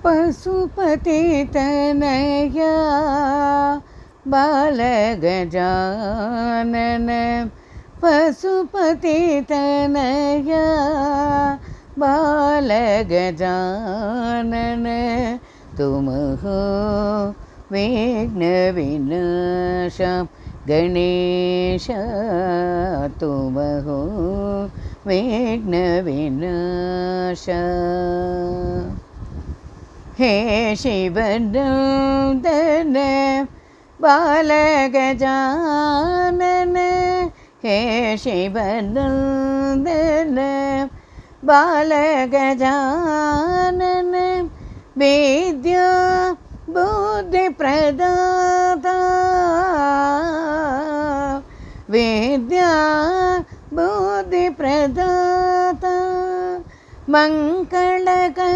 पशुपतितनया बालगजानन पशुपतितनया बालगजानन तुम हो विघ्नविनाश गणेश तुम हो विघ्नविनाश। हे शिवनन्दन बालगजानन हे शिवनन्दन बालगजानन विद्या बुद्धिप्रदाता विद्या बुद्धिप्रदाता मंगलकर